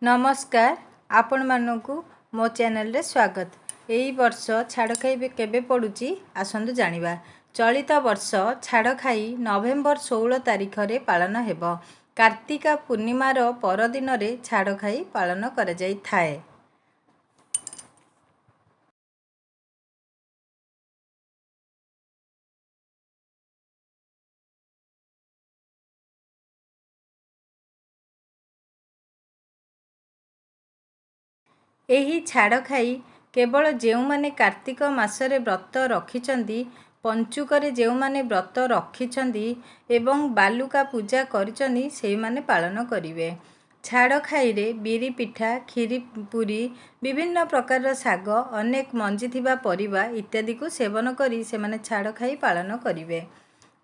नमस्कार आपण मानकु मो चैनल रे स्वागत। एई वर्ष छाड़खाई केबे पड़ुची आसंतु जानिबा। चलित वर्ष छाड़खाई नवेम्बर 16 तारिख रे पालन हेबो। कार्तिका पूर्णिमार परदिन रे छाड़खाई पालन करा जाई थाए। एही छाड़खाई केवल जेउ माने कार्तिक मासरे व्रत रखिचंदी, पंचुकरे जेउ माने व्रत रखिचंदी एवं बालुका पूजा करिचंदी सेई माने पालन करिवे। छाड़खाई रे बिरी पिठा, खीरी पूरी, विभिन्न प्रकार साग, अनेक मंजी थिबा परिबा इत्यादि को सेवन करी से माने छाड़खाई पालन करिवे।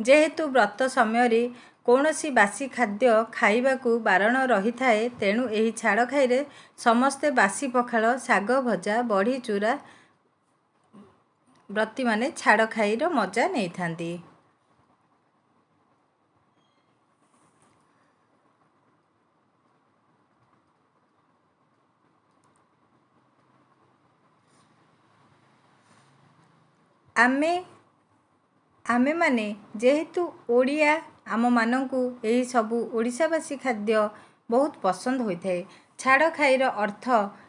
जेहेतु व्रत समय रे कौनसी बासी खाद्य खाइबाकू बारण रही थाए, तेणु एही छाड़खाई रे समस्ते बासी पखाल, साग भजा, बड़ी चूरा व्रती माने छाड़खाई रो मजा नहीं थांती। आमे माने जेहेतु ओडिया आम मानंकु एही सबु ओडिशावासी खाद्य बहुत पसंद होई थाए। छाड़खाईर अर्थ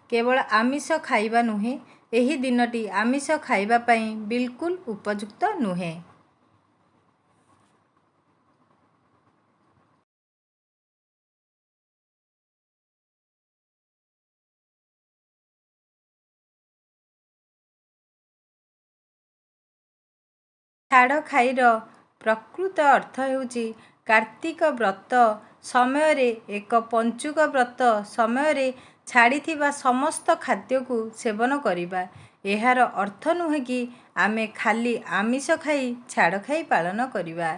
केवल आमिष खाइबा नुहे। एही दिनटी आमिष खाइबा पई बिल्कुल उपयुक्त नुहे। छाड़खाईर प्रकृत अर्थ हेउची कार्तिक व्रत समय रे एक पंचुक व्रत समय रे छाड़ीथिबा समस्त खाद्य को सेवन करिबा। एहार अर्थ नुहे कि आमे खाली आमिष खाई छाड़खाई पालन करिबा।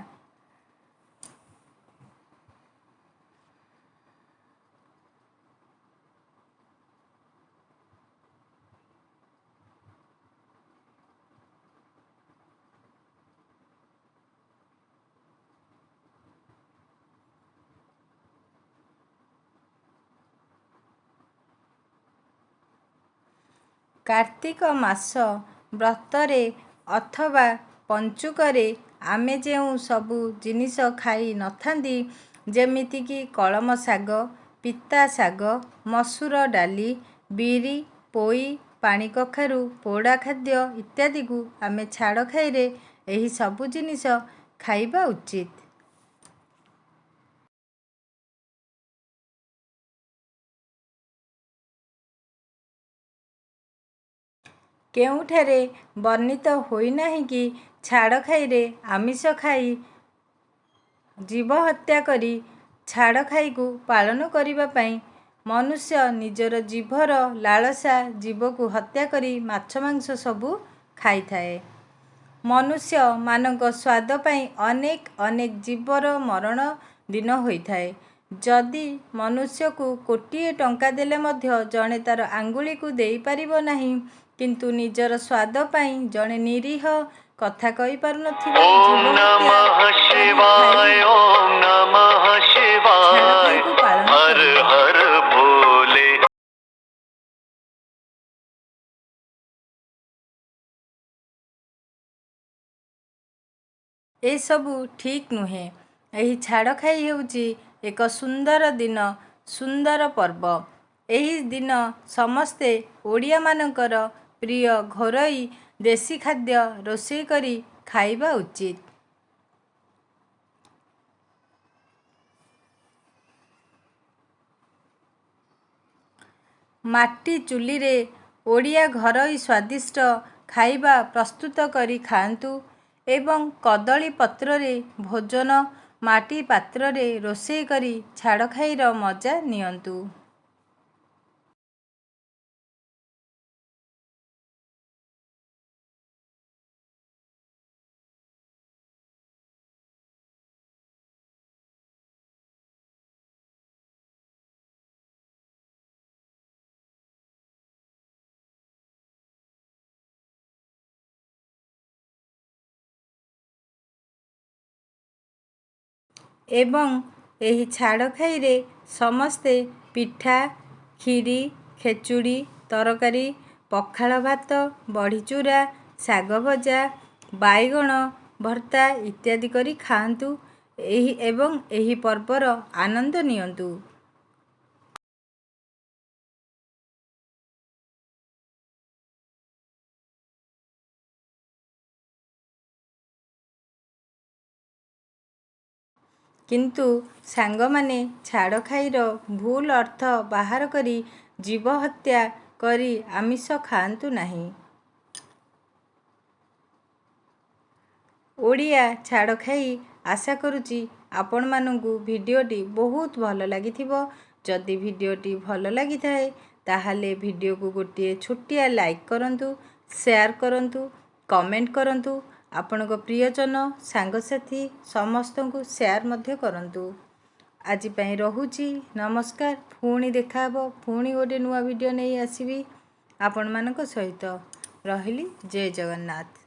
कार्तिक मास व्रतरे अथवा पंचुकरे आमे जेउ सबु जिनिस खाई नथांदी, जेमिति कि कलम साग, पिता साग, मसूर डाली, बिरी, पोई, पानी कखारु, पोड़ा खाद्य इत्यादि को आमे छाड़खाई रे एही सबु जिनिस खाइबा उचित। केउठारे वर्णित होई नाही कि छाड़खाई रे आमिष खाई जीव हत्या करी छाड़खाई को पालन करिबा पई मनुष्य निजर जीभर लालसा जीव को हत्या करी माछ मांस सबु खाई थाए। मनुष्य मानक स्वाद पई अनेक अनेक जीवर मरण दिन होई थाए। जदि मनुष्य को कोटिए टंका देले मध्य जणे तार आंगुली को देई परिबो नाही, किंतु निजर स्वाद पई जणे निरीह कथा कहि पारु नथिबा जीव हत्या ओम नमः शिवाय हर हर भोले। ए सबु ठीक नुहे। एही छाड़खाई हेउची एक सुंदर दिन, सुंदर पर्व। एही दिन समस्ते ओडिया मानकर प्रिय घरोई देसी खाद्य रोषेई करी खाइबा उचित। माटी चुली रे ओडिया घरोई स्वादिष्ट खाइबा प्रस्तुत करी खांतु एवं कदली पत्र रे भोजन माटी पात्र रे रोषेई करी छाड़खाईर मजा नियंतु। एवं एही छाड़खाई रे समस्ते पिठा କ୍ଷୀରି, ଖେଚୁଡ଼ି, ତରକାରୀ, ପଖାଳ ଭାତ, ବଢ଼ିଚୁରା, ଶାଗ ଭଜା, ବାଇଗଣ ଭର୍ତ୍ତା ଇତ୍ୟାଦି କରି ଖାଆନ୍ତୁ ଏବଂ ଏହି ପର୍ବର ଆନନ୍ଦ ନିଅନ୍ତୁ। କିନ୍ତୁ ସାଙ୍ଗମାନେ ଛାଡ଼ଖାଇର ଭୁଲ ଅର୍ଥ ବାହାର କରି ଜୀବ ହତ୍ୟା କରି ଆମିଷ ଖାଆନ୍ତୁ ନାହିଁ। ଓଡ଼ିଆ ଛାଡ଼ଖାଇ ଆଶା କରୁଛି ଆପଣମାନଙ୍କୁ ଭିଡ଼ିଓଟି ବହୁତ ଭଲ ଲାଗିଥିବ। ଯଦି ଭିଡ଼ିଓଟି ଭଲ ଲାଗିଥାଏ ତାହେଲେ ଭିଡ଼ିଓକୁ ଗୋଟିଏ ଛୋଟିଆ ଲାଇକ୍ କରନ୍ତୁ, ସେୟାର କରନ୍ତୁ, କମେଣ୍ଟ କରନ୍ତୁ। ଆପଣଙ୍କ ପ୍ରିୟଜନ ସାଙ୍ଗସାଥି ସମସ୍ତଙ୍କୁ ସେୟାର ମଧ୍ୟ କରନ୍ତୁ। ଆଜି ପାଇଁ ରହୁଛି, ନମସ୍କାର। ପୁଣି ଦେଖାହେବ, ପୁଣି ଗୋଟେ ନୂଆ ଭିଡ଼ିଓ ନେଇ ଆସିବି ଆପଣମାନଙ୍କ ସହିତ। ରହିଲି, ଜୟ ଜଗନ୍ନାଥ।